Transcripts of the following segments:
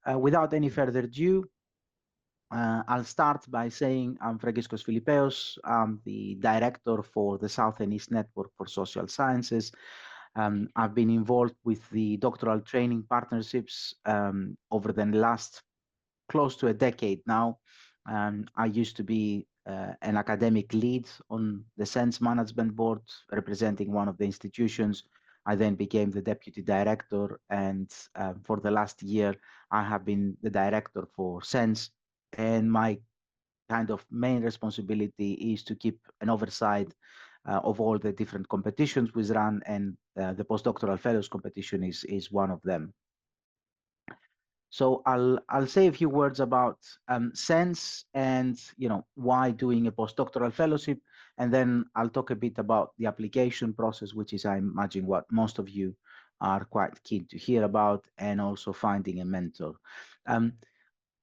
Without any further ado, I'll start by saying I'm Fragiskos Filipeos. I'm the director for the South and East Network for Social Sciences. I've been involved with the doctoral training partnerships over the last close to a decade now. I used to be an academic lead on the SENSS management board, representing one of the institutions. I then became the deputy director, and for the last year, I have been the director for SENSS. And my kind of main responsibility is to keep an oversight of all the different competitions we run, and the postdoctoral fellows competition is one of them. So I'll say a few words about SENSS and why doing a postdoctoral fellowship, and then I'll talk a bit about the application process, which is, I imagine, what most of you are quite keen to hear about, and also finding a mentor.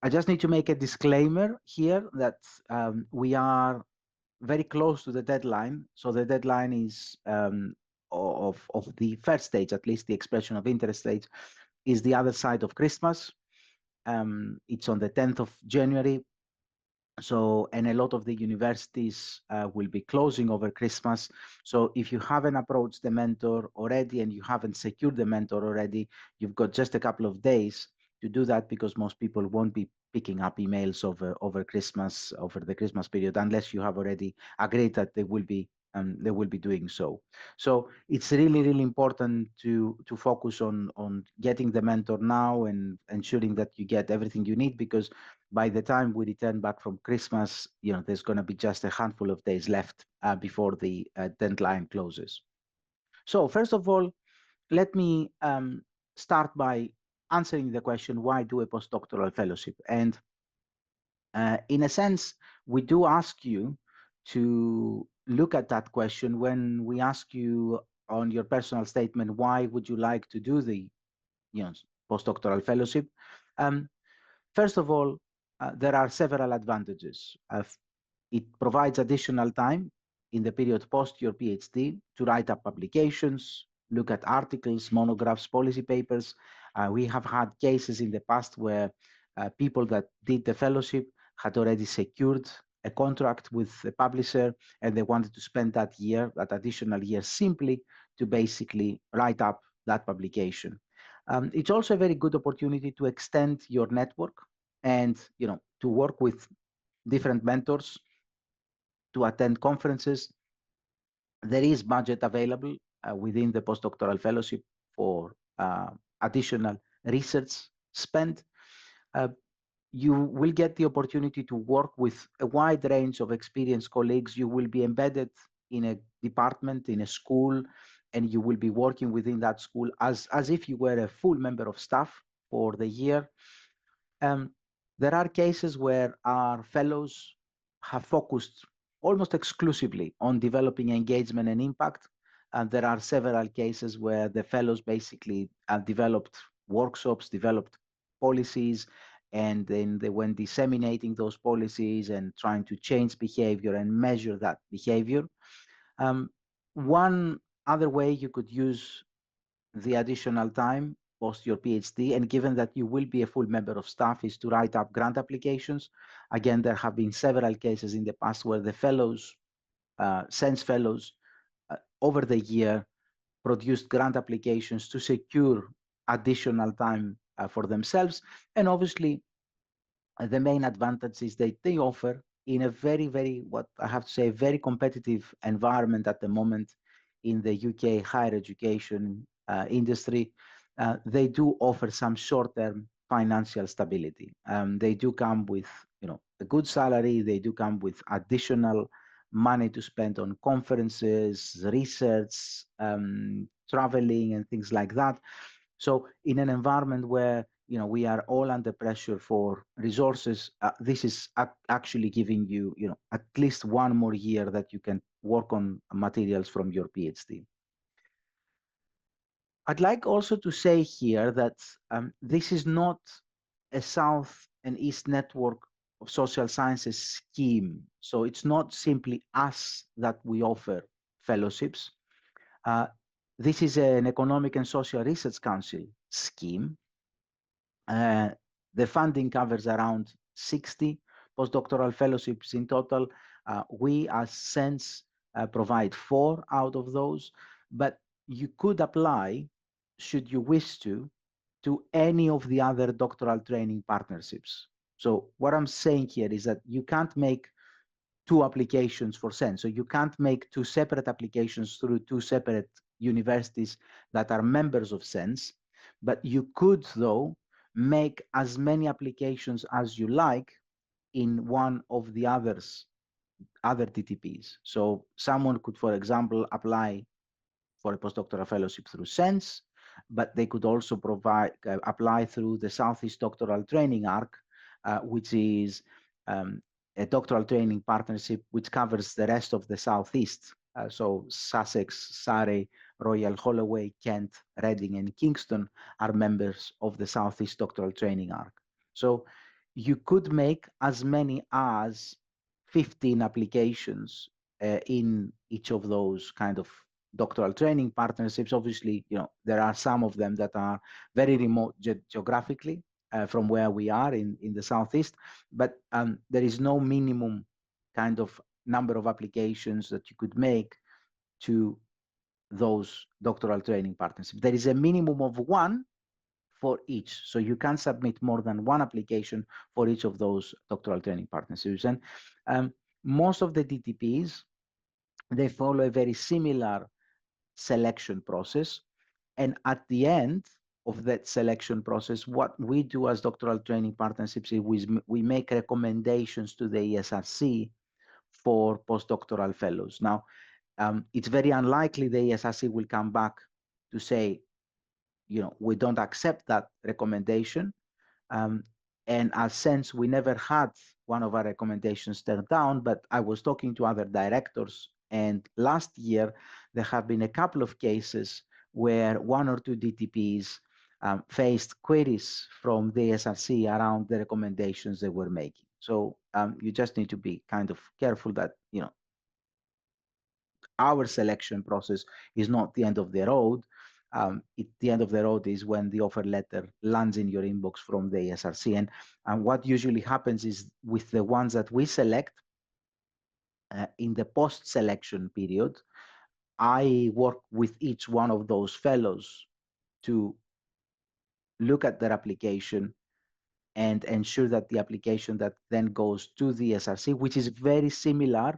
I just need to make a disclaimer here that we are very close to the deadline. So the deadline is of the first stage, at least the expression of interest stage, is the other side of Christmas. It's on the 10th of January. So, and a lot of the universities will be closing over Christmas. So if you haven't approached the mentor already and you haven't secured the mentor already, you've got just a couple of days to do that, because most people won't be picking up emails over Christmas, over the Christmas period, unless you have already agreed that they will be doing so. So it's really, really important to focus on getting the mentor now and ensuring that you get everything you need, because by the time we return back from Christmas, there's going to be just a handful of days left before the deadline closes. So first of all, let me start by answering the question, why do a postdoctoral fellowship? And in a sense, we do ask you to look at that question when we ask you on your personal statement, why would you like to do the postdoctoral fellowship? First of all, there are several advantages. It provides additional time in the period post your PhD to write up publications, look at articles, monographs, policy papers. We have had cases in the past where people that did the fellowship had already secured a contract with a publisher, and they wanted to spend that additional year, simply to basically write up that publication. It's also a very good opportunity to extend your network and to work with different mentors, to attend conferences. There is budget available within the postdoctoral fellowship for additional research spend. You will get the opportunity to work with a wide range of experienced colleagues. You will be embedded in a department, in a school, and you will be working within that school as if you were a full member of staff for the year. There are cases where our fellows have focused almost exclusively on developing engagement and impact. And there are several cases where the fellows basically have developed workshops, developed policies, and then they went disseminating those policies and trying to change behavior and measure that behavior. One other way you could use the additional time post your PhD, and given that you will be a full member of staff, is to write up grant applications. Again, there have been several cases in the past where the fellows, SENSS fellows, over the year produced grant applications to secure additional time for themselves. And obviously, the main advantage is that they offer, in a very, very, what I have to say, very competitive environment at the moment in the UK higher education industry, they do offer some short-term financial stability. They do come with, a good salary. They do come with additional money to spend on conferences, research, traveling, and things like that. So in an environment where we are all under pressure for resources, this is actually giving you, at least one more year that you can work on materials from your PhD. I'd like also to say here that this is not a South and East network of social sciences scheme. So it's not simply us that we offer fellowships. This is an Economic and Social Research Council scheme. The funding covers around 60 postdoctoral fellowships in total. We as SENSS provide 4 out of those, but you could apply, should you wish to any of the other doctoral training partnerships. So what I'm saying here is that you can't make 2 applications for SENSS. So you can't make 2 separate applications through 2 separate universities that are members of SENSS, but you could, though, make as many applications as you like in one of the other TTPs. So someone could, for example, apply for a postdoctoral fellowship through SENSS, but they could also apply through the Southeast Doctoral Training Arc, which is um, a doctoral training partnership which covers the rest of the Southeast. So Sussex, Surrey, Royal Holloway, Kent, Reading, and Kingston are members of the Southeast Doctoral Training Arc. So you could make as many as 15 applications in each of those kind of doctoral training partnerships. Obviously, there are some of them that are very remote geographically from where we are in the Southeast, but there is no minimum kind of number of applications that you could make to those doctoral training partnerships. There is a minimum of 1 for each. So you can submit more than 1 application for each of those doctoral training partnerships. And most of the DTPs, they follow a very similar selection process. And at the end of that selection process, what we do as doctoral training partnerships is we make recommendations to the ESRC for postdoctoral fellows. Now, it's very unlikely the ESRC will come back to say, we don't accept that recommendation. And as SENSS, we never had one of our recommendations turned down, but I was talking to other directors, and last year there have been a couple of cases where 1 or 2 DTPs faced queries from the SRC around the recommendations they were making. So you just need to be kind of careful that, our selection process is not the end of the road. The end of the road is when the offer letter lands in your inbox from the SRC. And what usually happens is with the ones that we select in the post-selection period, I work with each one of those fellows to look at their application and ensure that the application that then goes to the SRC, which is very similar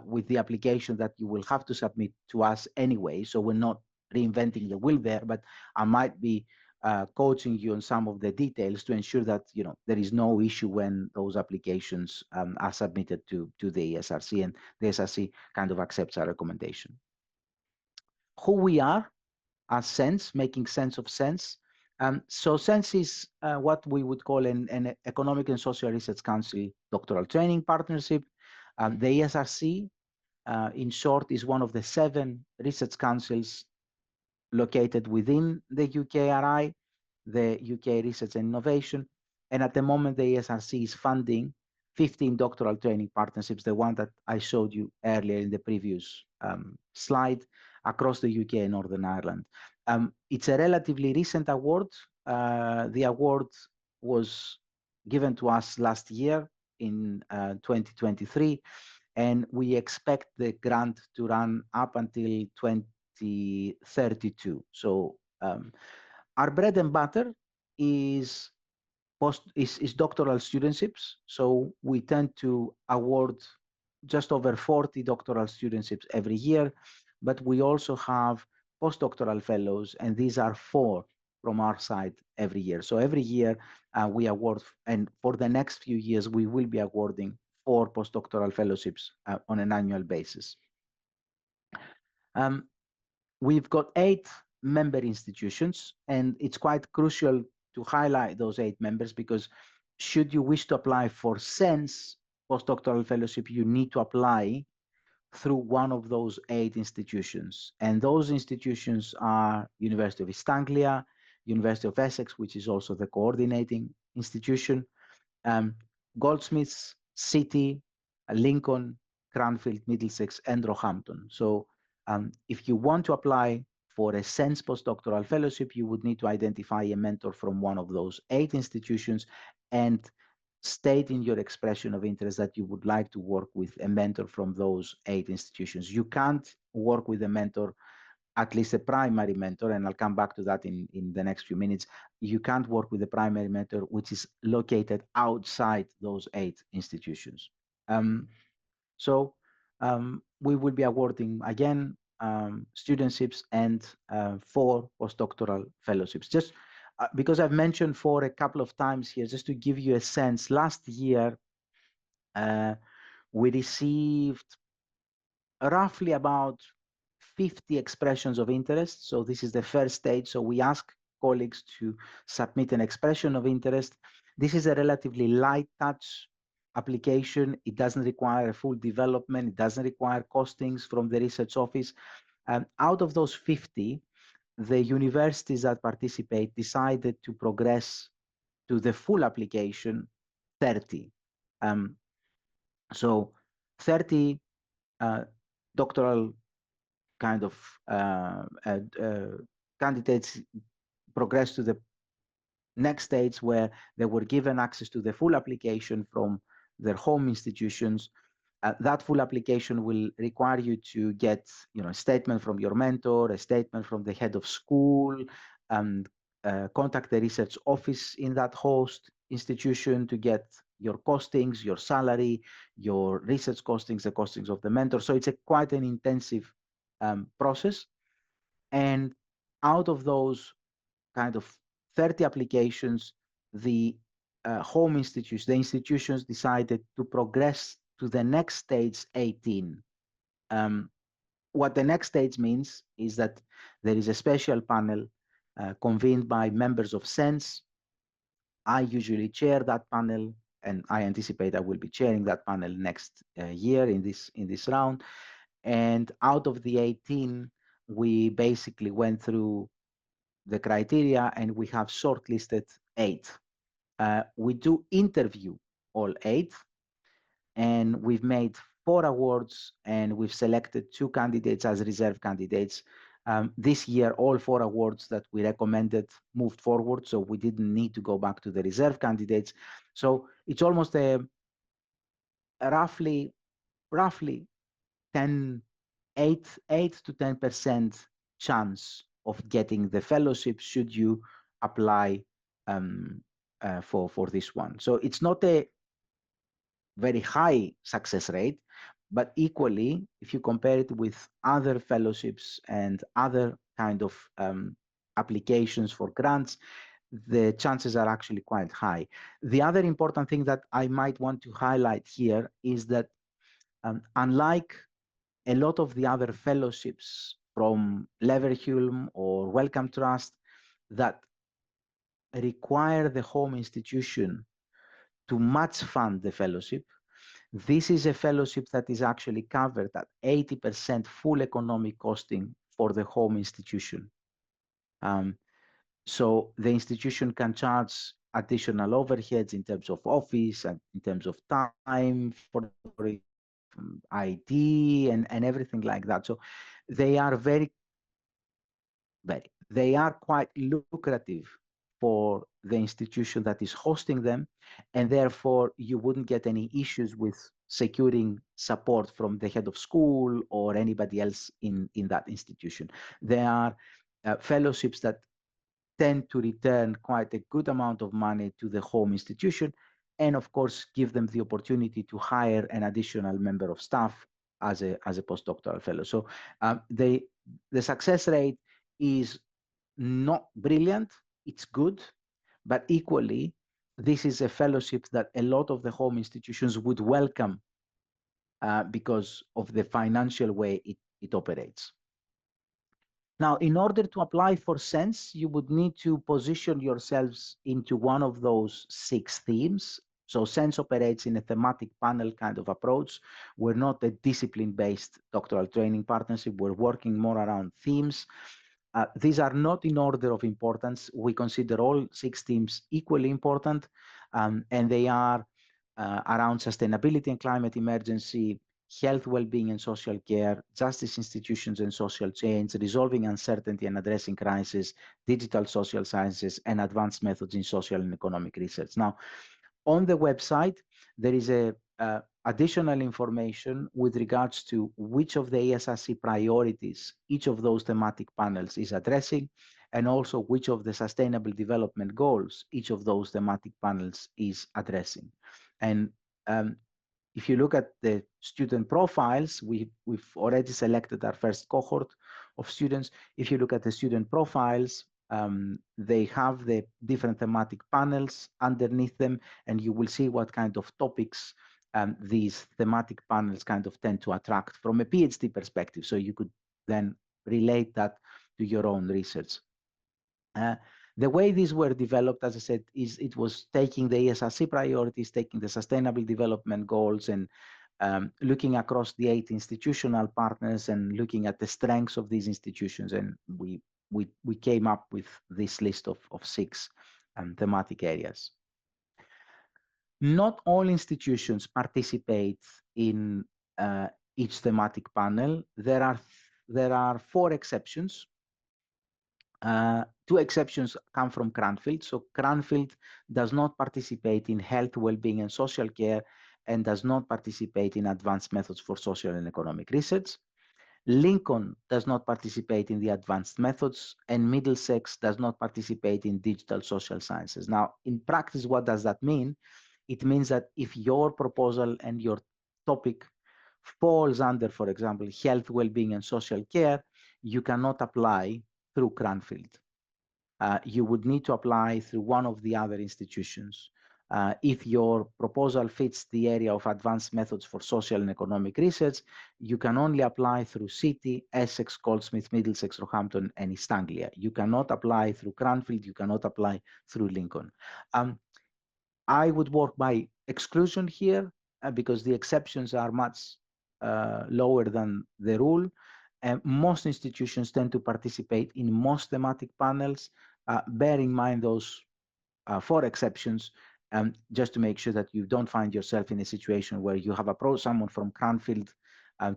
with the application that you will have to submit to us anyway. So we're not reinventing the wheel there, but I might be coaching you on some of the details to ensure that there is no issue when those applications are submitted to the ESRC, and the ESRC kind of accepts our recommendation. Who we are as SENSS, making sense of SENSS. So SENSS is what we would call an Economic and Social Research Council doctoral training partnership. The ESRC, in short, is one of the 7 research councils located within the UKRI, the UK Research and Innovation. And at the moment, the ESRC is funding 15 doctoral training partnerships, the one that I showed you earlier in the previous slide, across the UK and Northern Ireland. It's a relatively recent award. The award was given to us last year in 2023, and we expect the grant to run up until 2032. So our bread and butter is doctoral studentships. So we tend to award just over 40 doctoral studentships every year, but we also have postdoctoral fellows, and these are 4 from our side every year. So every year we award, and for the next few years, we will be awarding 4 postdoctoral fellowships on an annual basis. We've got 8 member institutions, and it's quite crucial to highlight those 8 members, because should you wish to apply for SENSS postdoctoral fellowship, you need to apply through one of those 8 institutions. And those institutions are University of East Anglia, University of Essex, which is also the coordinating institution, Goldsmiths, City, Lincoln, Cranfield, Middlesex, and Roehampton. So if you want to apply for a SENSS postdoctoral fellowship, you would need to identify a mentor from one of those 8 institutions and state in your expression of interest that you would like to work with a mentor from those 8 institutions. You can't work with a mentor, at least a primary mentor, and I'll come back to that in the next few minutes. You can't work with a primary mentor which is located outside those 8 institutions. So we will be awarding, again, studentships and 4 postdoctoral fellowships. Just because I've mentioned 4 a couple of times here, just to give you a sense, last year we received roughly about 50 expressions of interest. So this is the first stage. So we ask colleagues to submit an expression of interest. This is a relatively light touch application. It doesn't require a full development. It doesn't require costings from the research office. Out of those 50, the universities that participate decided to progress to the full application 30. So 30 doctoral kind of candidates progress to the next stage where they were given access to the full application from their home institutions. That full application will require you to get, a statement from your mentor, a statement from the head of school, and contact the research office in that host institution to get your costings, your salary, your research costings, the costings of the mentor. So it's quite an intensive process. And out of those kind of 30 applications, the home institutions, the institutions decided to progress to the next stage 18. What the next stage means is that there is a special panel convened by members of SENSS. I usually chair that panel, and I anticipate I will be chairing that panel next year in this round. And out of the 18, we basically went through the criteria and we have shortlisted 8. We do interview all 8, and we've made 4 awards, and we've selected 2 candidates as reserve candidates. This year, all 4 awards that we recommended moved forward, so we didn't need to go back to the reserve candidates. So it's almost a roughly 8 to 10% chance of getting the fellowship should you apply for this one. So it's not a very high success rate, but equally, if you compare it with other fellowships and other kind of applications for grants, the chances are actually quite high. The other important thing that I might want to highlight here is that unlike a lot of the other fellowships from Leverhulme or Wellcome Trust that require the home institution to match fund the fellowship, this is a fellowship that is actually covered at 80% full economic costing for the home institution. So the institution can charge additional overheads in terms of office and in terms of time for IT and everything like that. So they are they are quite lucrative for the institution that is hosting them, and therefore you wouldn't get any issues with securing support from the head of school or anybody else in that institution. There are fellowships that tend to return quite a good amount of money to the home institution, and of course give them the opportunity to hire an additional member of staff as a postdoctoral fellow. So the success rate is not brilliant, it's good, but equally this is a fellowship that a lot of the home institutions would welcome because of the financial way it operates. Now, in order to apply for SENSS, you would need to position yourselves into one of those 6 themes. So SENSS operates in a thematic panel kind of approach. We're not a discipline-based doctoral training partnership. We're working more around themes. These are not in order of importance. We consider all 6 themes equally important, and they are around sustainability and climate emergency, health, well-being and social care, justice institutions and social change, resolving uncertainty and addressing crisis, digital social sciences, and advanced methods in social and economic research. Now, on the website, there is a additional information with regards to which of the ESRC priorities each of those thematic panels is addressing, and also which of the sustainable development goals each of those thematic panels is addressing. And if you look at the student profiles, we've already selected our first cohort of students. If you look at the student profiles, they have the different thematic panels underneath them, and you will see what kind of topics these thematic panels kind of tend to attract from a PhD perspective. So you could then relate that to your own research. The way these were developed, as I said, is it was taking the ESRC priorities, taking the sustainable development goals, and looking across the 8 institutional partners and looking at the strengths of these institutions. And we came up with this list of 6 thematic areas. Not all institutions participate in each thematic panel. There are 4 exceptions. 2 exceptions come from Cranfield. So Cranfield does not participate in health, well-being, and social care, and does not participate in advanced methods for social and economic research. Lincoln does not participate in the advanced methods, and Middlesex does not participate in digital social sciences. Now, in practice, what does that mean? It means that if your proposal and your topic falls under, for example, health, well-being, and social care, you cannot apply through Cranfield. You would need to apply through one of the other institutions. If your proposal fits the area of advanced methods for social and economic research, you can only apply through City, Essex, Goldsmith, Middlesex, Roehampton, and East Anglia. You cannot apply through Cranfield, you cannot apply through Lincoln. I would work by exclusion here because the exceptions are much lower than the rule. Most institutions tend to participate in most thematic panels. Bear in mind those 4 exceptions, just to make sure that you don't find yourself in a situation where you have approached someone from Cranfield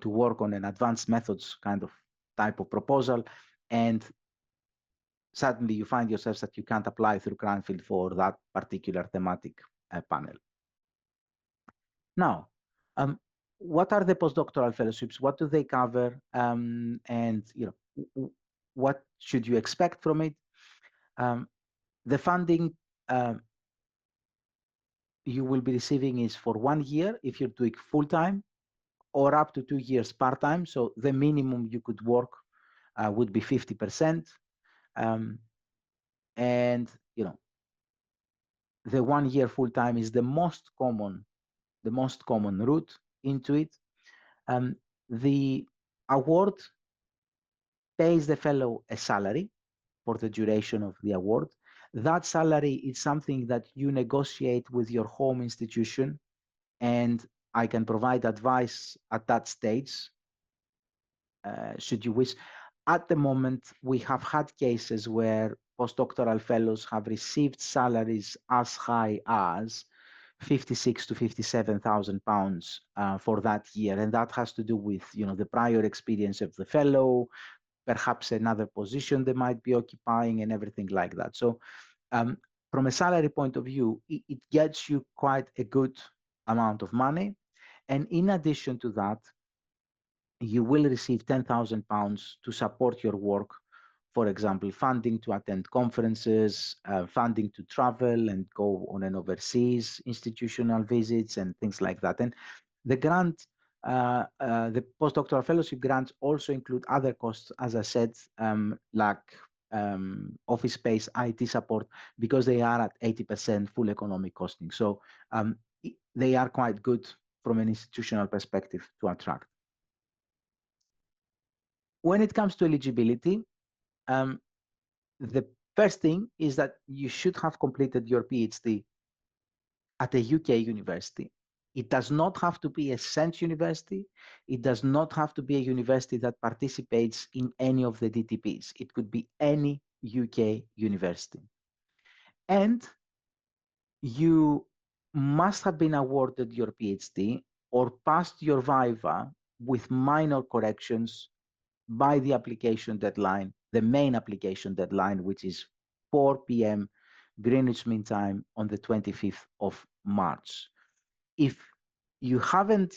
to work on an advanced methods kind of type of proposal, and suddenly you find yourself that you can't apply through Cranfield for that particular thematic panel. Now, what are the postdoctoral fellowships? What do they cover? And what should you expect from it? The funding you will be receiving is for 1 year if you're doing full-time, or up to 2 years part-time. So the minimum you could work would be 50%. And the 1 year full-time is the most common route into it. The award pays the fellow a salary for the duration of the award. That salary is something that you negotiate with your home institution, and I can provide advice at that stage, should you wish. At the moment, we have had cases where postdoctoral fellows have received salaries as high as 56 to 57,000 pounds for that year, and that has to do with the prior experience of the fellow, perhaps another position they might be occupying, and everything like that. So from a salary point of view, it gets you quite a good amount of money. And in addition to that, you will receive 10,000 pounds to support your work. For example, funding to attend conferences, funding to travel and go on an overseas institutional visits and things like that. And the grant, the postdoctoral fellowship grants also include other costs, as I said, like office space, IT support, because they are at 80% full economic costing. So they are quite good from an institutional perspective to attract. When it comes to eligibility, the first thing is that you should have completed your PhD at a UK university. It does not have to be a SENSS university. It does not have to be a university that participates in any of the DTPs. It could be any UK university. And you must have been awarded your PhD or passed your viva with minor corrections by the application deadline, the main application deadline, which is 4 p.m. Greenwich Mean Time on the 25th of March. If you haven't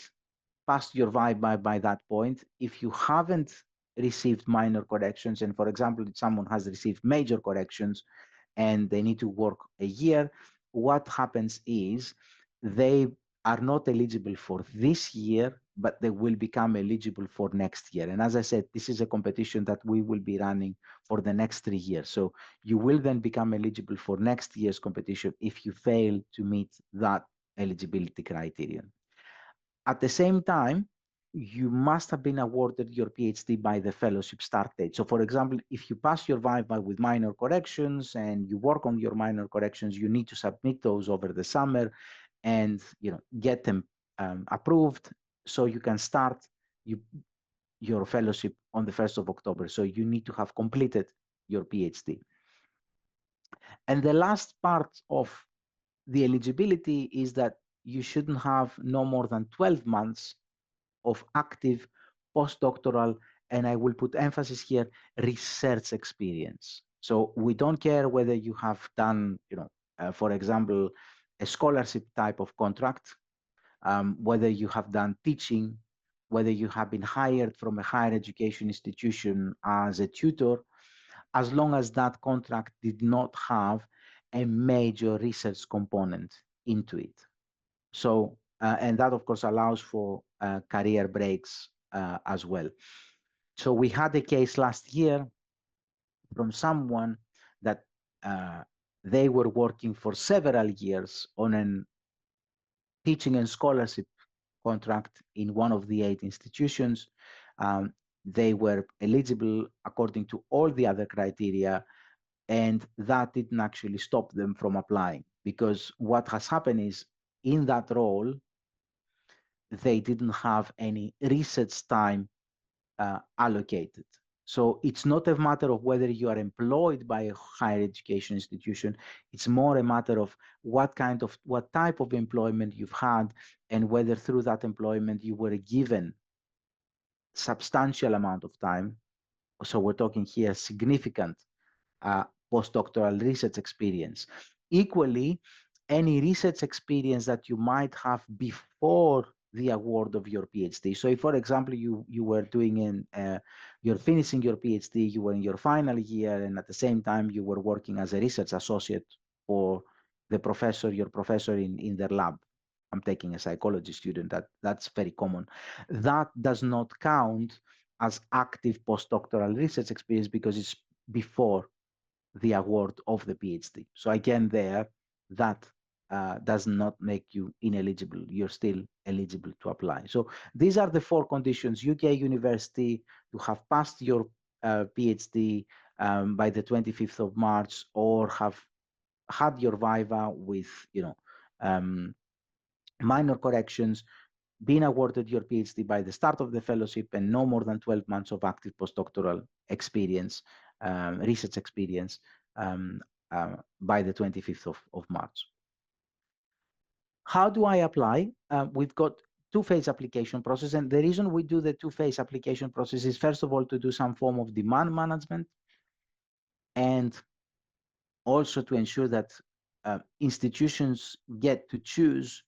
passed your viva by that point, if you haven't received minor corrections, and for example, if someone has received major corrections and they need to work a year, what happens is they are not eligible for this year, but they will become eligible for next year. And as I said, this is a competition that we will be running for the next 3 years. So you will then become eligible for next year's competition if you fail to meet that eligibility criterion. At the same time, you must have been awarded your PhD by the fellowship start date. So for example, if you pass your viva with minor corrections and you work on your minor corrections, you need to submit those over the summer and get them approved so you can start your fellowship on the 1st of October. So you need to have completed your PhD. And the last part of the eligibility is that you shouldn't have no more than 12 months of active postdoctoral, and I will put emphasis here, research experience. So we don't care whether you have done, for example, a scholarship type of contract, whether you have done teaching, whether you have been hired from a higher education institution as a tutor, as long as that contract did not have a major research component into it. So, and that of course allows for career breaks as well. So we had a case last year from someone that they were working for several years on a teaching and scholarship contract in one of the 8 institutions. They were eligible according to all the other criteria, and that didn't actually stop them from applying, because what has happened is in that role, they didn't have any research time allocated. So it's not a matter of whether you are employed by a higher education institution. It's more a matter of what type of employment you've had, and whether through that employment you were given substantial amount of time. So we're talking here significant postdoctoral research experience. Equally, any research experience that you might have before the award of your PhD. So if, for example, you were doing you're finishing your PhD, you were in your final year, and at the same time you were working as a research associate for your professor in their lab. I'm taking a psychology student, that's very common. That does not count as active postdoctoral research experience because it's before the award of the PhD. So again, that does not make you ineligible. You're still eligible to apply. So these are the 4 conditions: UK university, to have passed your PhD by the 25th of March, or have had your viva with minor corrections, being awarded your PhD by the start of the fellowship, and no more than 12 months of active postdoctoral experience, research experience by the 25th of March. How do I apply? We've got 2-phase application process, and the reason we do the 2-phase application process is, first of all, to do some form of demand management, and also to ensure that institutions get to choose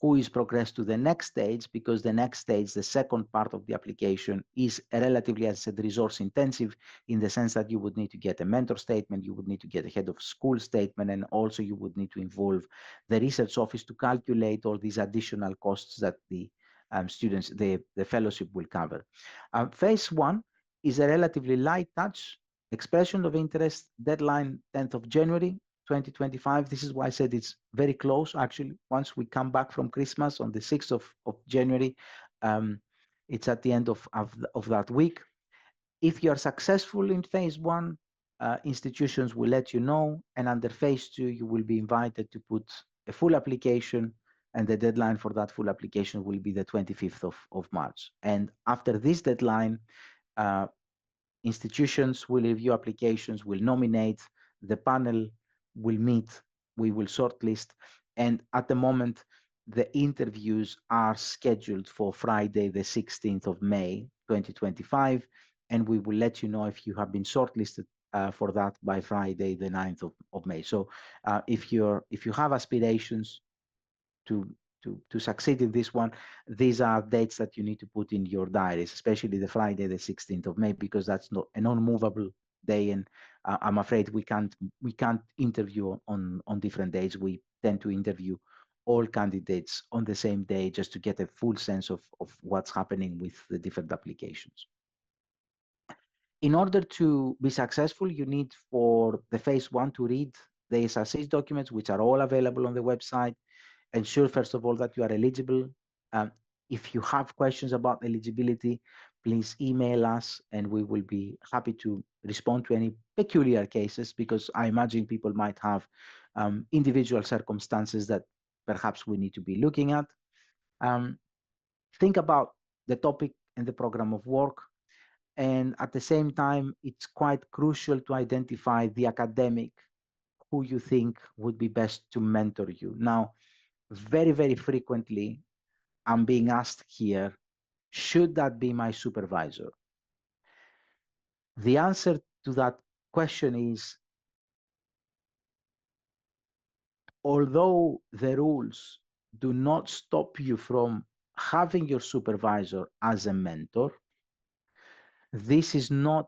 who is progressed to the next stage, because the next stage, the second part of the application, is relatively, as I said, resource intensive, in the sense that you would need to get a mentor statement, you would need to get a head of school statement, and also you would need to involve the research office to calculate all these additional costs that the students, the fellowship will cover. Phase 1 is a relatively light touch. Expression of interest, deadline 10th of January 2025. This is why I said it's very close, actually. Once we come back from Christmas on the 6th of January, it's at the end of that week. If you are successful in phase 1, institutions will let you know, and under phase 2, you will be invited to put a full application, and the deadline for that full application will be the 25th of March. And after this deadline, institutions will review applications, will nominate, the panel will meet, we will shortlist, and at the moment, the interviews are scheduled for Friday, the 16th of May, 2025, and we will let you know if you have been shortlisted for that by Friday, the 9th of May. So if you have aspirations to to succeed in this one, these are dates that you need to put in your diaries, especially the Friday, the 16th of May, because that's not a non-movable day, and I'm afraid we can't interview on different days. We tend to interview all candidates on the same day just to get a full sense of what's happening with the different applications. In order to be successful, you need for the phase one to read the SRC's documents, which are all available on the website. Ensure, first of all, that you are eligible. Um, if you have questions about eligibility, please email us and we will be happy to respond to any peculiar cases, because I imagine people might have individual circumstances that perhaps we need to be looking at. Think about the topic and the program of work. And at the same time, it's quite crucial to identify the academic who you think would be best to mentor you. Now, very, very frequently, I'm being asked here, should that be my supervisor? The answer to that question is, although the rules do not stop you from having your supervisor as a mentor, this is not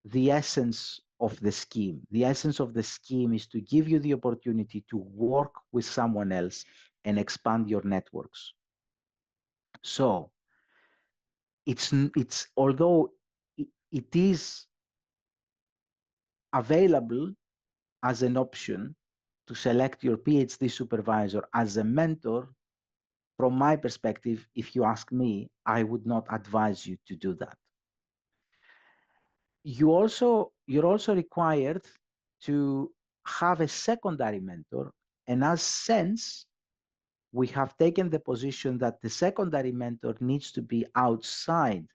the essence of the scheme. The essence of the scheme is to give you the opportunity to work with someone else and expand your networks. So it's although it is available as an option to select your PhD supervisor as a mentor, from my perspective, if you ask me, I would not advise you to do that. You're also required to have a secondary mentor, and as SENSS, we have taken the position that the secondary mentor needs to be outside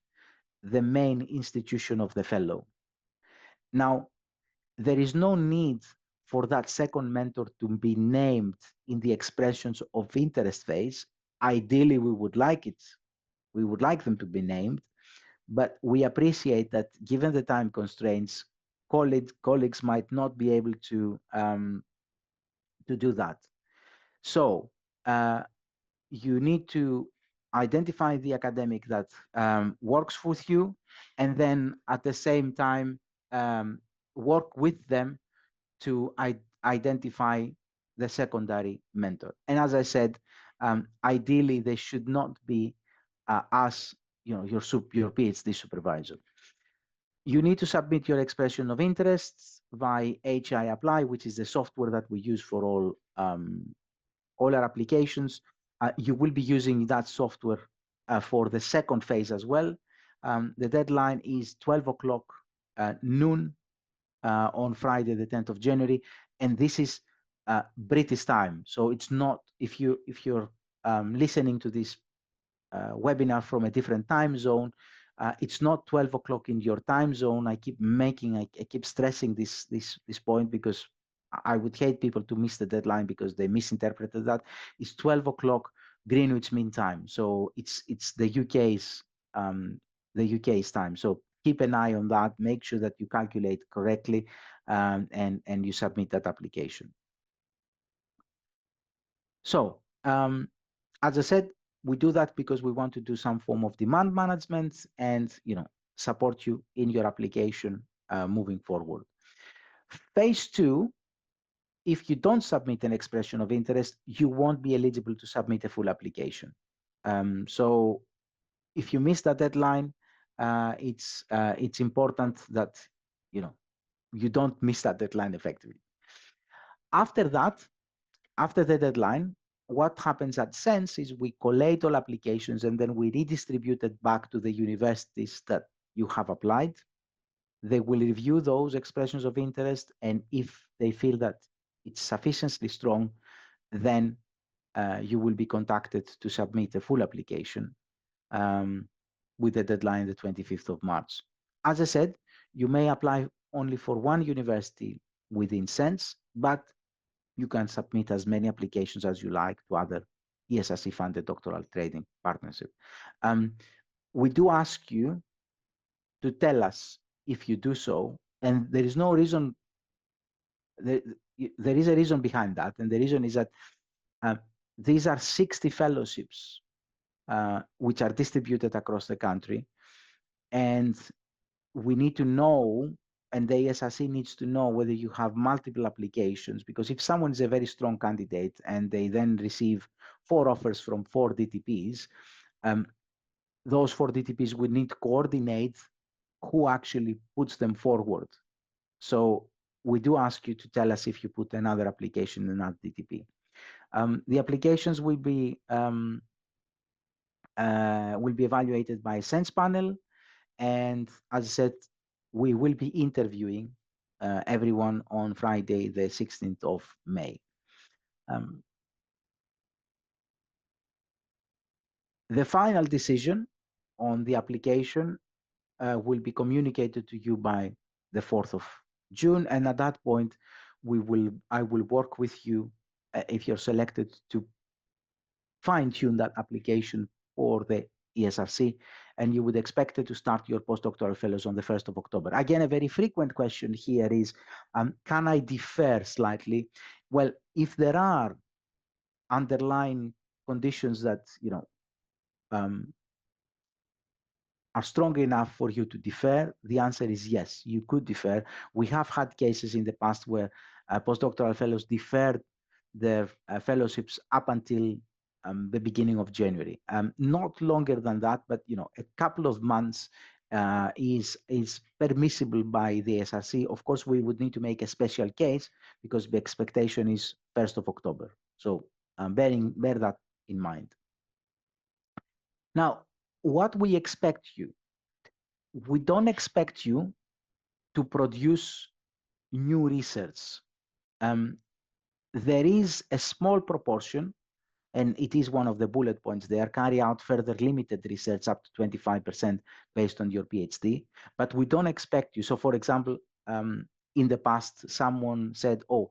the main institution of the fellow. Now, there is no need for that second mentor to be named in the expressions of interest phase. Ideally, we would like it. We would like them to be named, but we appreciate that given the time constraints, colleagues might not be able to do that. So you need to identify the academic that works with you, and then at the same time work with them to identify the secondary mentor. And as I said, ideally they should not be as your PhD supervisor. You need to submit your expression of interests by HI Apply, which is the software that we use for all our applications. You will be using that software for the second phase as well. The deadline is 12 o'clock noon on Friday, the 10th of January, and this is British time. So it's not, if you're listening to this webinar from a different time zone, it's not 12 o'clock in your time zone. I keep stressing this point, because I would hate people to miss the deadline because they misinterpreted that. It's 12 o'clock Greenwich Mean Time, so it's the UK's time. So keep an eye on that. Make sure that you calculate correctly, and you submit that application. So as I said, we do that because we want to do some form of demand management and support you in your application moving forward. Phase two, if you don't submit an expression of interest, you won't be eligible to submit a full application. So if you miss that deadline, it's important that you don't miss that deadline effectively. After that, after the deadline, what happens at SENSS is we collate all applications and then we redistribute it back to the universities that you have applied. They will review those expressions of interest, and if they feel that it's sufficiently strong, then you will be contacted to submit a full application with the deadline the 25th of March. As I said, you may apply only for one university within SENSS, but you can submit as many applications as you like to other ESRC funded doctoral training partnership. We do ask you to tell us if you do so, and there is no reason, there, there is a reason behind that, and the reason is that uh, these are 60 fellowships which are distributed across the country, and we need to know, and the ESRC needs to know whether you have multiple applications, because if someone is a very strong candidate and they then receive 4 offers from 4 DTPs, those 4 DTPs would need to coordinate who actually puts them forward. So we do ask you to tell us if you put another application in that DTP. The applications will be evaluated by a SENSS panel, and as I said, we will be interviewing everyone on Friday, the 16th of May. The final decision on the application will be communicated to you by the 4th of June, and at that point, I will work with you if you're selected to fine-tune that application for the ESRC, and you would expect it to start your postdoctoral fellows on the 1st of October. Again, a very frequent question here is, can I defer slightly? Well, if there are underlying conditions that, are strong enough for you to defer, the answer is yes, you could defer. We have had cases in the past where postdoctoral fellows deferred their fellowships up until the beginning of January. Not longer than that, but a couple of months is permissible by the SRC. Of course, we would need to make a special case because the expectation is 1st of October. So bear that in mind. Now, what we expect you, we don't expect you to produce new research. There is a small proportion, and it is one of the bullet points there, carry out further limited research up to 25% based on your PhD, but we don't expect you. So for example, in the past, someone said, oh,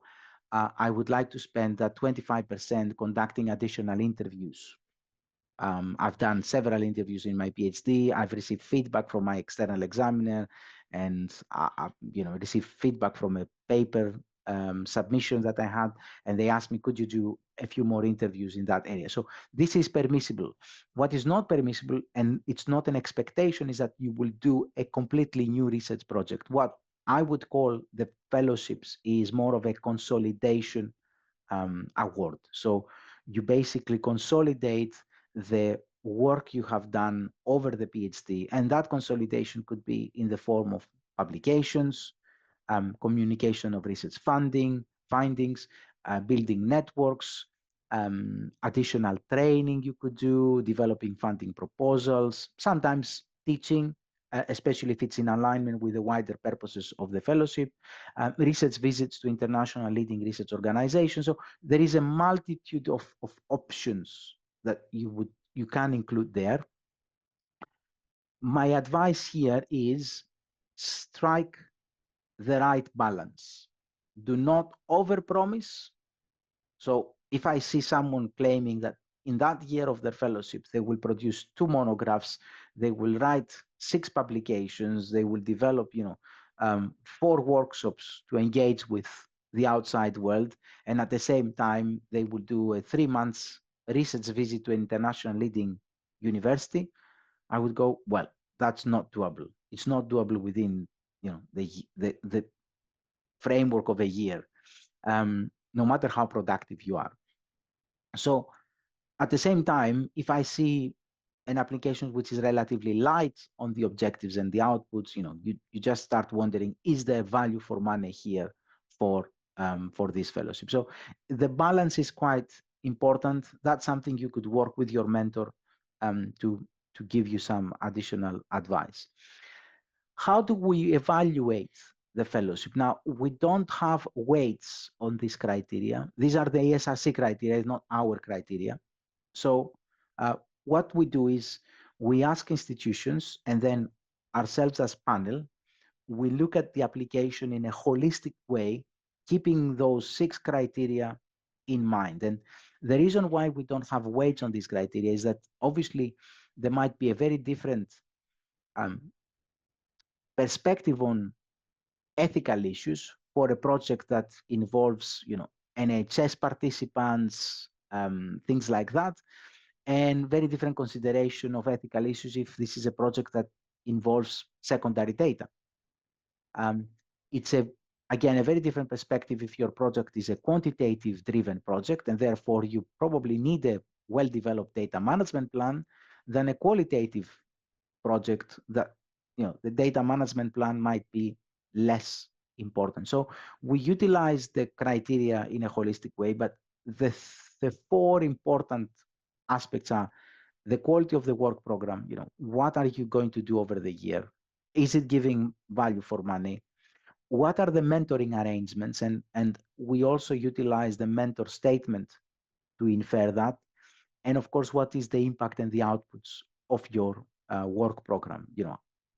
I would like to spend that 25% conducting additional interviews. I've done several interviews in my PhD. I've received feedback from my external examiner, and I received feedback from a paper submission that I had, and they asked me, could you do a few more interviews in that area? So this is permissible. What is not permissible, and it's not an expectation, is that you will do a completely new research project. What I would call the fellowships is more of a consolidation award. So you basically consolidate the work you have done over the PhD, and that consolidation could be in the form of publications, communication of research findings, building networks, additional training you could do, developing funding proposals, sometimes teaching, especially if it's in alignment with the wider purposes of the fellowship, research visits to international leading research organizations. So there is a multitude of options that you can include there. My advice here is strike the right balance. Do not overpromise. So if I see someone claiming that in that year of their fellowship, they will produce 2 monographs, they will write 6 publications, they will develop, 4 workshops to engage with the outside world, and at the same time, they will do a 3 months research visit to an international leading university, I would go, well, that's not doable. It's not doable within, the framework of a year, no matter how productive you are. So at the same time, if I see an application which is relatively light on the objectives and the outputs, you just start wondering, is there value for money here for this fellowship? So the balance is quite important. That's something you could work with your mentor to give you some additional advice. How do we evaluate the fellowship? Now, we don't have weights on these criteria. These are the ESRC criteria, not our criteria. So what we do is we ask institutions, and then ourselves as panel, we look at the application in a holistic way, keeping those 6 criteria in mind. And The reason why we don't have weights on these criteria is that obviously there might be a very different um, perspective on ethical issues for a project that involves, NHS participants, things like that, and very different consideration of ethical issues if this is a project that involves secondary data. Um, it's again a very different perspective if your project is a quantitative driven project, and therefore you probably need a well-developed data management plan, than a qualitative project that, the data management plan might be less important. So we utilize the criteria in a holistic way, but the four important aspects are the quality of the work program. What are you going to do over the year? Is it giving value for money? What are the mentoring arrangements? And we also utilize the mentor statement to infer that. And of course, what is the impact and the outputs of your work program?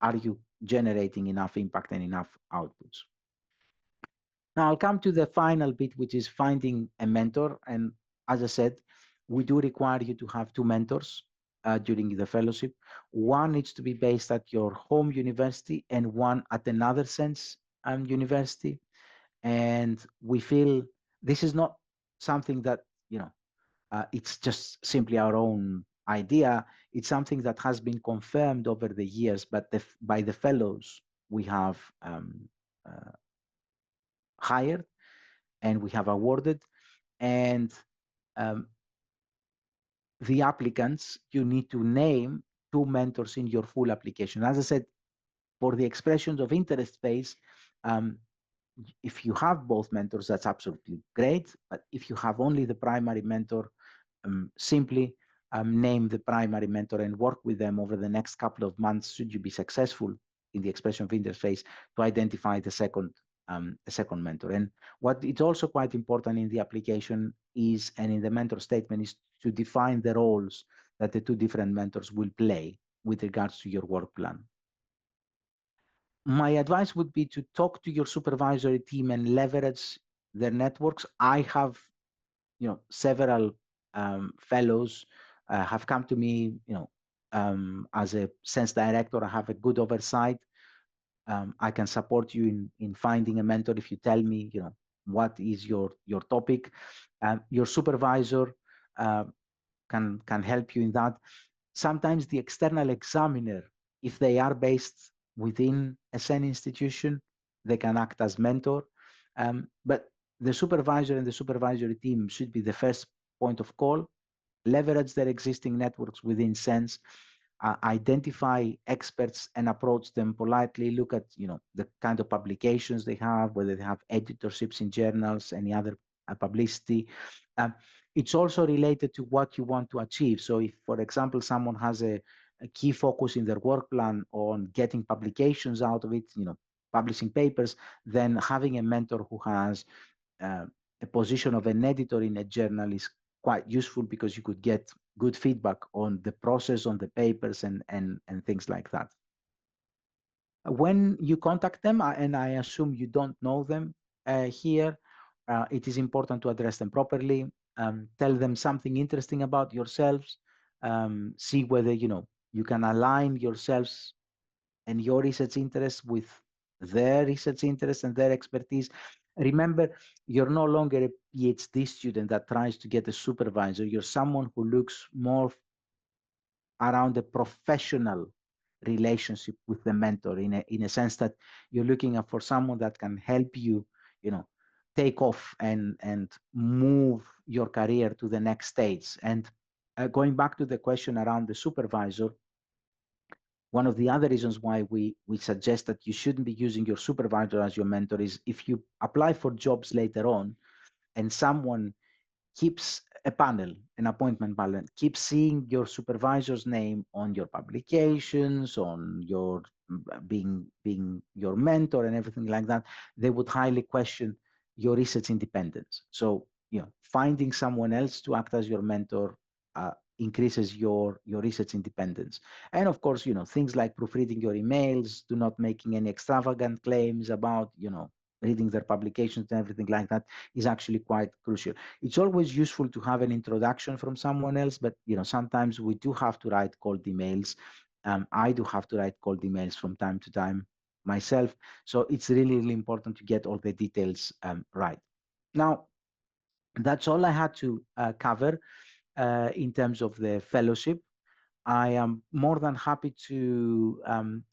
Are you generating enough impact and enough outputs? Now I'll come to the final bit, which is finding a mentor. And as I said, we do require you to have two mentors during the fellowship. One needs to be based at your home university and one at another SENSS university. And we feel this is not something that, it's just simply our own idea. It's something that has been confirmed over the years, but by the fellows we have uh, hired and we have awarded. And um, the applicants, you need to name two mentors in your full application. As I said, for the expressions of interest phase, um, if you have both mentors, that's absolutely great. But if you have only the primary mentor, simply name the primary mentor and work with them over the next couple of months, should you be successful in the expression of interest phase, to identify the second mentor. And what it's also quite important in the application is, and in the mentor statement, is to define the roles that the two different mentors will play with regards to your work plan. My advice would be to talk to your supervisory team and leverage their networks. I have, several fellows have come to me, as a SENSS director. I have a good oversight. I can support you in finding a mentor if you tell me, what is your topic. Your supervisor uh, can help you in that. Sometimes the external examiner, if they are based within a SEN institution, they can act as mentor. But the supervisor and the supervisory team should be the first point of call. Leverage their existing networks within SENSS, identify experts and approach them politely. Look at, the kind of publications they have, whether they have editorships in journals, any other publicity. It's also related to what you want to achieve. So if, for example, someone has a key focus in their work plan on getting publications out of it, publishing papers, then having a mentor who has uh, a position of an editor in a journal is quite useful, because you could get good feedback on the process, on the papers, and things like that. When you contact them, and I assume you don't know them here, it is important to address them properly. Tell them something interesting about yourselves. See whether you can align yourselves and your research interests with their research interests and their expertise. Remember, you're no longer a PhD student that tries to get a supervisor. You're someone who looks more around a professional relationship with the mentor, in a sense that you're looking for someone that can help you, take off and move your career to the next stage. And going back to the question around the supervisor, one of the other reasons why we suggest that you shouldn't be using your supervisor as your mentor is if you apply for jobs later on and someone keeps a panel, an appointment panel, keeps seeing your supervisor's name on your publications, on your being your mentor and everything like that, they would highly question your research independence. So, finding someone else to act as your mentor increases your research independence. And of course, things like proofreading your emails, do not making any extravagant claims about, reading their publications and everything like that is actually quite crucial. It's always useful to have an introduction from someone else, but sometimes we do have to write cold emails. I do have to write cold emails from time to time myself. So it's really, really important to get all the details right. Now, that's all I had to cover in terms of the fellowship. I am more than happy to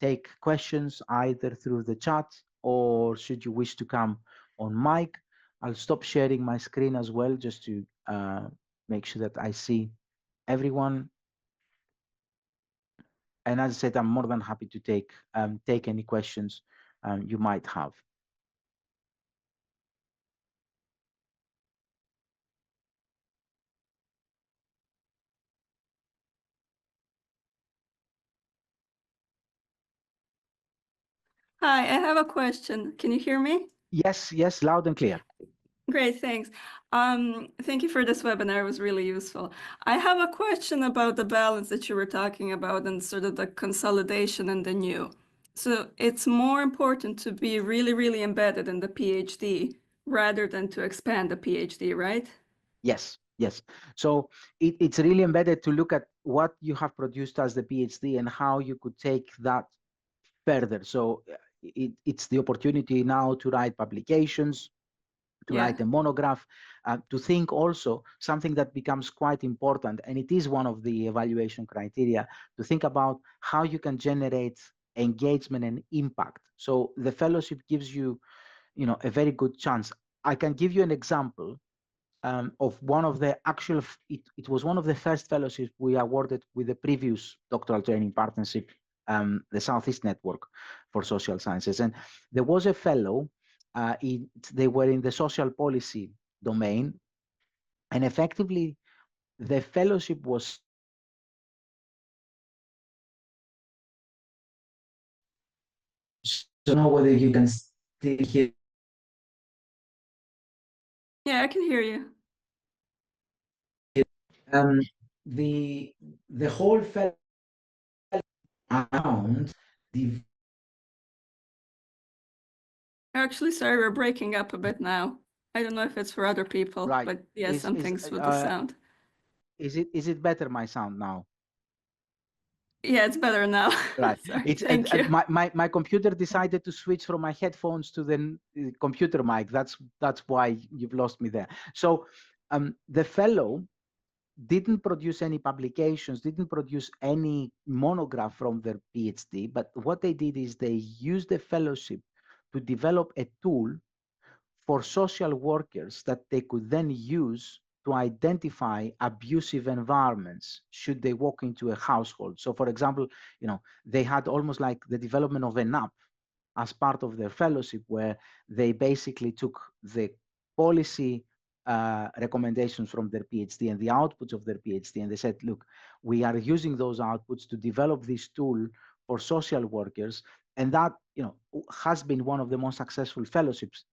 take questions either through the chat or should you wish to come on mic. I'll stop sharing my screen as well just to make sure that I see everyone. And as I said, I'm more than happy to take any questions you might have. Hi, I have a question. Can you hear me? Yes, yes, loud and clear. Great, thanks. Thank you for this webinar. It was really useful. I have a question about the balance that you were talking about and sort of the consolidation and the new. So it's more important to be really, really embedded in the PhD rather than to expand the PhD, right? Yes, yes. So it's really embedded to look at what you have produced as the PhD and how you could take that further. So it's the opportunity now to write publications, to write a monograph, to think also something that becomes quite important, and it is one of the evaluation criteria, to think about how you can generate engagement and impact. So the fellowship gives you, a very good chance. I can give you an example of one of the actual, it was one of the first fellowships we awarded with the previous doctoral training partnership, the Southeast Network for Social Sciences. And there was a fellow, they were in the social policy domain, and effectively the fellowship was, I don't know whether you can still hear. Yeah, I can hear you. Um, the whole fellowship around the. Actually, sorry, we're breaking up a bit now. I don't know if it's for other people, Right. but yeah, Is some is things with the sound. is it better, my sound now? Yeah, it's better now. Right. Sorry, It's thank you. my computer decided to switch from my headphones to the computer mic. That's why you've lost me there. So the fellow didn't produce any publications, didn't produce any monograph from their PhD, but what they did is they used the fellowship to develop a tool for social workers that they could then use to identify abusive environments should they walk into a household. So for example, they had almost like the development of an app as part of their fellowship where they basically took the policy recommendations from their PhD and the outputs of their PhD, and they said, look, we are using those outputs to develop this tool for social workers, and that has been one of the most successful fellowships.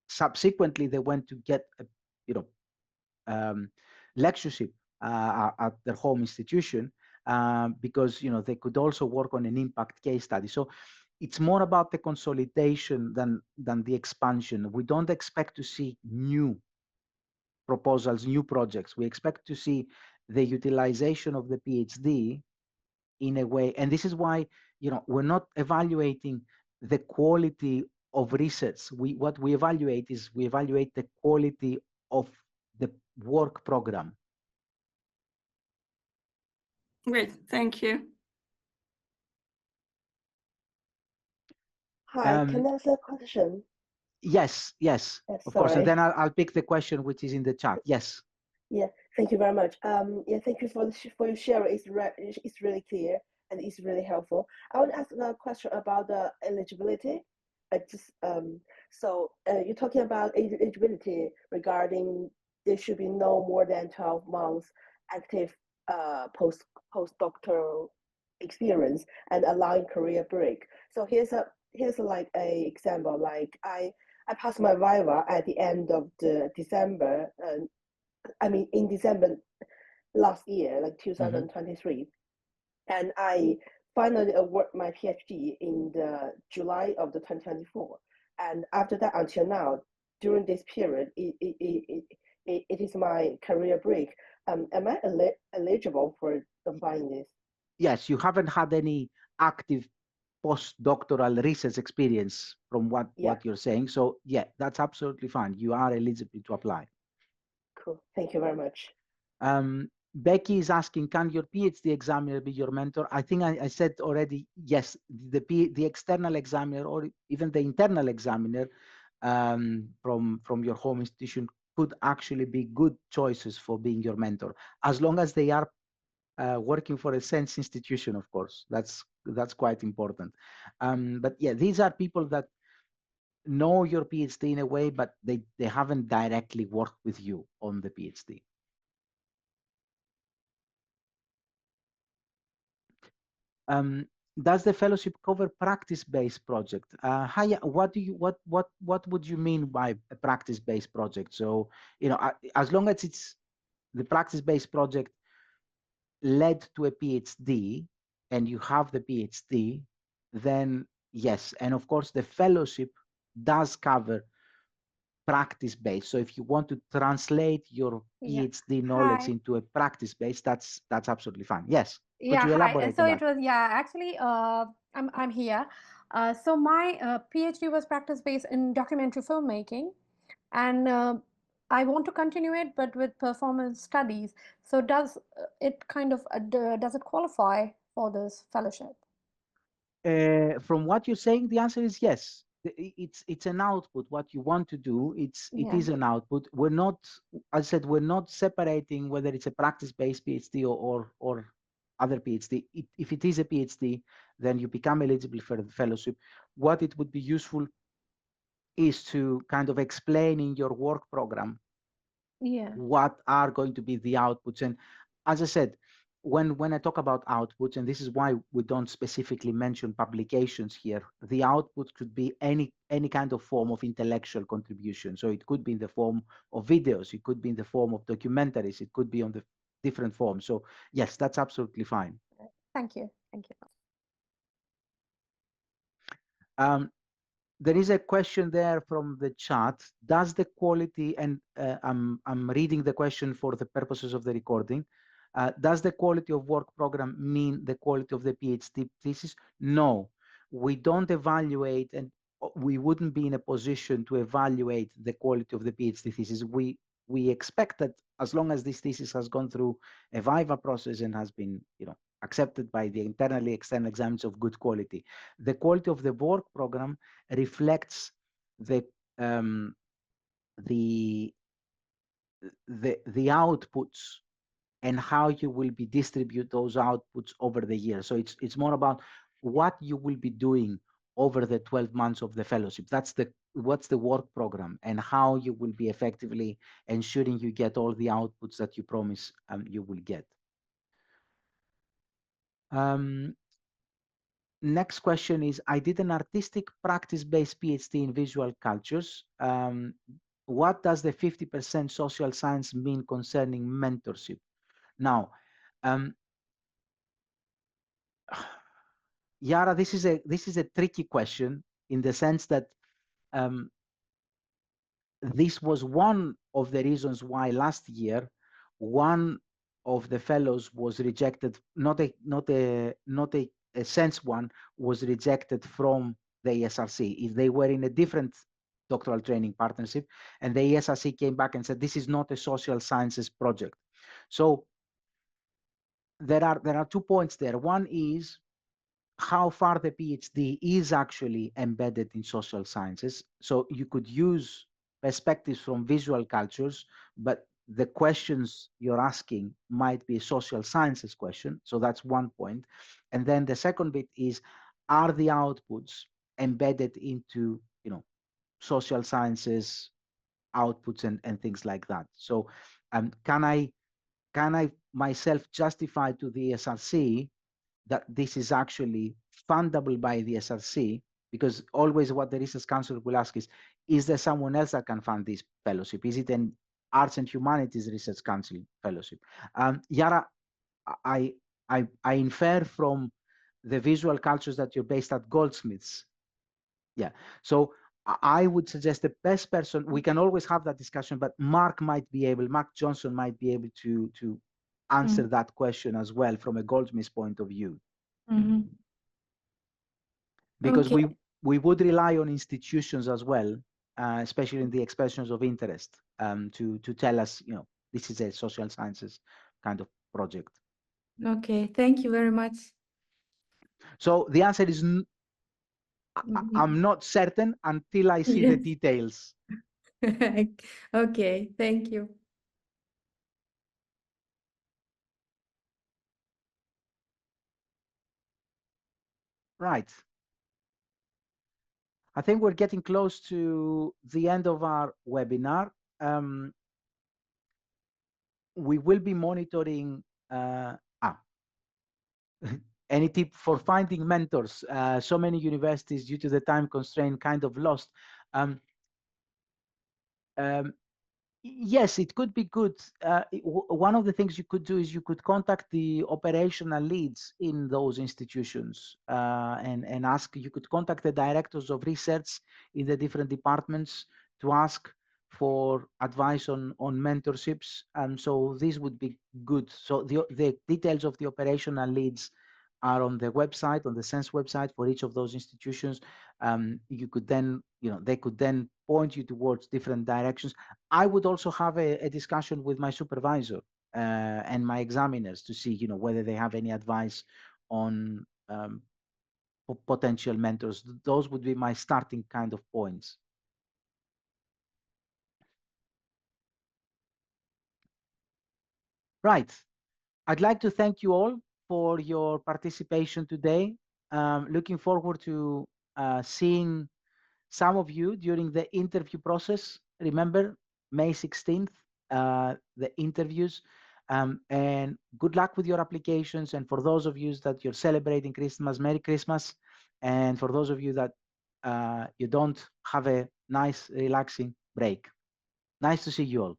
Subsequently, they went to get a you know lectureship at their home institution, because they could also work on an impact case study. So it's more about the consolidation than the expansion. We don't expect to see new proposals, new projects. We expect to see the utilization of the PhD in a way, and this is why we're not evaluating the quality of research. What we evaluate is we evaluate the quality of the work program. Great, thank you. Hi, can I ask a question? Yes, of course, and Sorry. then I'll pick the question which is in the chat. Yes. Yeah, thank you very much. Yeah, thank you for your sharing. It's really clear and it's really helpful. I want to ask a question about the eligibility. I just so you're talking about eligibility regarding there should be no more than 12 months active postdoctoral experience and allowing career break. So here's like a example. Like I passed my viva at the end of the December. I mean, in December last year, like 2023, and I finally award my PhD in the July of the 2024. And after that, until now, during this period, it is my career break. Am I eligible for buying this? Yes, you haven't had any active postdoctoral research experience from what Yeah, you're saying. So yeah, that's absolutely fine. You are eligible to apply. cool. Thank you very much. Becky is asking, can your PhD examiner be your mentor? I think I said already, yes, the external examiner or even the internal examiner from your home institution could actually be good choices for being your mentor, as long as they are working for a SENSS institution, of course. That's quite important. But yeah, these are people that know your PhD in a way, but they haven't directly worked with you on the PhD. Does the fellowship cover practice-based project? Hi, what would you mean by a practice-based project? So, as long as it's the practice-based project led to a PhD and you have the PhD, then yes. And of course, the fellowship does cover practice-based. So if you want to translate your Yeah. PhD knowledge Hi. into a practice-based, that's absolutely fine. Yes. Could Yeah, you hi. elaborate So on it that? was, yeah, actually, I'm here. So my PhD was practice-based in documentary filmmaking, and I want to continue it, but with performance studies. So does it kind of does it qualify for this fellowship? From what you're saying, the answer is yes. It's an output. What you want to do, it Yeah. is an output. We're not, as I said, we're not separating whether it's a practice-based PhD or other PhD. If it is a PhD, then you become eligible for the fellowship. What it would be useful is to kind of explain in your work program Yeah. what are going to be the outputs. And as I said, when I talk about outputs, and this is why we don't specifically mention publications here, the output could be any kind of form of intellectual contribution. So it could be in the form of videos, it could be in the form of documentaries, it could be on the different forms. So yes, that's absolutely fine. Thank you. Thank you. Um, there is a question there from the chat. Does the quality, and I'm reading the question for the purposes of the recording. Does the quality of work program mean the quality of the PhD thesis? No, we don't evaluate, and we wouldn't be in a position to evaluate the quality of the PhD thesis. We expect that as long as this thesis has gone through a viva process and has been, accepted by the internally external exams of good quality, the quality of the work program reflects the um, the the outputs and how you will be distribute those outputs over the year. So it's more about what you will be doing over the 12 months of the fellowship. That's what's the work program and how you will be effectively ensuring you get all the outputs that you promise you will get. Next question is, I did an artistic practice-based PhD in visual cultures. What does the 50% social science mean concerning mentorship? Now, Yara, this is a tricky question in the sense that this was one of the reasons why last year one of the fellows was rejected, not a SENSS one was rejected from the ESRC. If they were in a different doctoral training partnership, and the ESRC came back and said this is not a social sciences project. So there are 2 points there. One is how far the PhD is actually embedded in social sciences. So you could use perspectives from visual cultures, but the questions you're asking might be a social sciences question. So that's one point. And then the second bit is, are the outputs embedded into, social sciences outputs and things like that? So can I myself justify to the SRC that this is actually fundable by the SRC? Because always what the Research Council will ask is there someone else that can fund this fellowship? Is it an Arts and Humanities Research Council fellowship? Yara, I, I infer from the visual cultures that you're based at Goldsmiths. Yeah. So I would suggest the best person, we can always have that discussion, but Mark Johnson might be able to answer that question as well from a Goldsmith's point of view. Because Okay. we would rely on institutions as well, especially in the expressions of interest, to tell us, you know, this is a social sciences kind of project. Okay. Thank you very much. So the answer is I'm not certain until I see the Yes. details. Okay. Thank you. Right. I think we're getting close to the end of our webinar. We will be monitoring any tip for finding mentors. So many universities, due to the time constraint, kind of lost. Yes, it could be good. One of the things you could do is you could contact the operational leads in those institutions and ask. You could contact the directors of research in the different departments to ask for advice on mentorships. So this would be good. So the details of the operational leads are on the website, on the SENSS website for each of those institutions. You could then, you know, they could then point you towards different directions. I would also have a discussion with my supervisor and my examiners to see, you know, whether they have any advice on potential mentors. Those would be my starting kind of points. Right. I'd like to thank you all for your participation today. Looking forward to seeing some of you during the interview process. Remember, May 16th, the interviews. And good luck with your applications. And for those of you that you're celebrating Christmas, Merry Christmas. And for those of you that you don't, have a nice, relaxing break. Nice to see you all.